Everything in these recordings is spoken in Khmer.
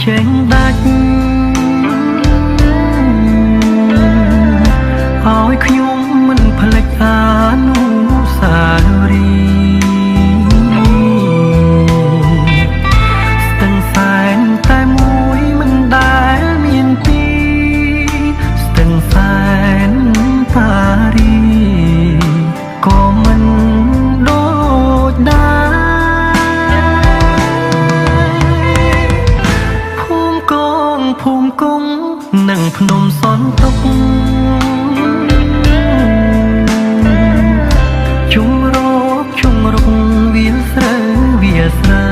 ចេញដាច់ឲ្យខ្ញុំមិនភ្លេចអនុស្សាវរីយ៍ស្ទឹងសែនតែមួយមិនដែលមានពីរស្ទឹងសែនប៉ារីក៏មិនដូចដែរភូមិគង់និងភ្នំសនទុកជុំរុកវាស្រើវាស្រែ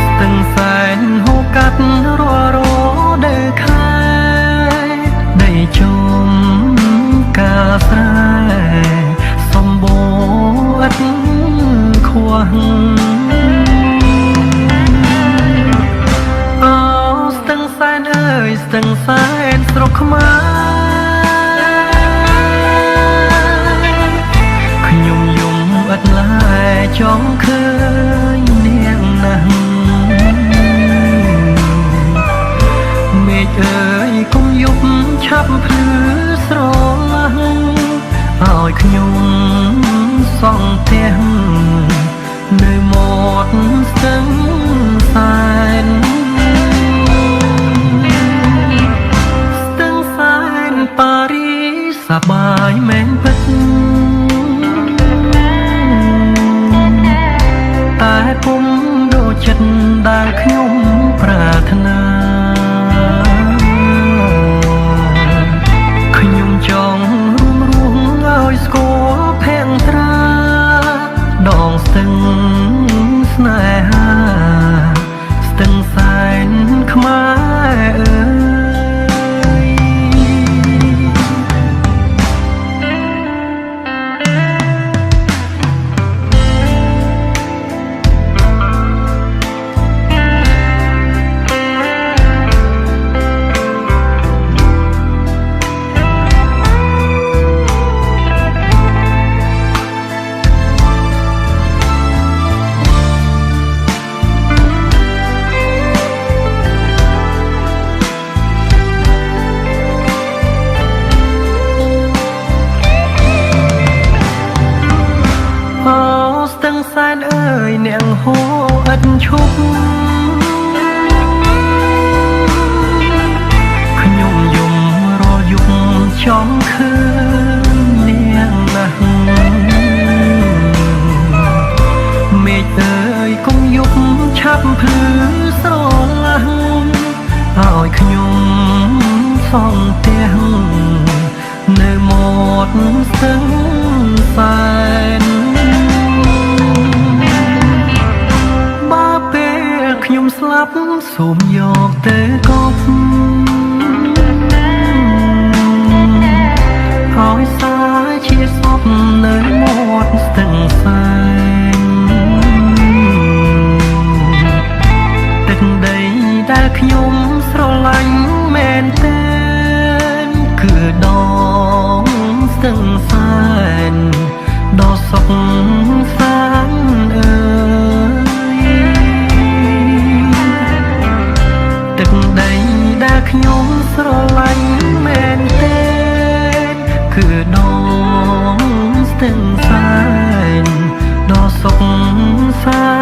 ស្ទឹងសែនហូរកាត់រាល់រដូវខែដីជុំកាស្រែសម្បូរឥតខ្វះស្ទឹងសែនអើយស្ទឹងសែនស្រុកខ្មែរខ្ញុំយំឥតឡាយចង់ឃើញនាងណាស់មេឃអើយកុំយប់ឆាប់ភ្លឺស្រឡះឲ្យខ្ញុំសង់ផ្ទះនៅមាត់ស្ទឹងសែនប៉ារីសប្បាយមែនពិតតែពុំដូចចិត្តដែលខ្ញុំប្រាថ្នាខ្ញុំចង់រួមឲ្យស្គាល់ភ័ក្រត្រាដងស្ទឹងស្នេហាស្ទឹងសែនខ្មែរស្ទឹងសែនអើយនាងហូរឥតឈប់ខ្ញុំយំរាល់យប់ចង់ឃើញនាងណាស់មេឃអើយកុំយប់ឆាប់ភ្លឺស្រឡះឲ្យខ្ញុំសង់ផ្ទះនៅមាត់ស្ទឹងសែនខ្ញុំស្លាប់សូមយកទៅកប់ឲ្យសាជាសពនៅមាត់ស្ទឹងសែនទឹកដីដែលខ្ញុំស្រឡាញ់មែនទែនគឺដងស្ទឹងសែនដ៏សុខសាន្តអើទឹកដីដែលខ្ញុំស្រឡាញ់មែនទែនគឺដងស្ទឹងសែនដ៏សុខសា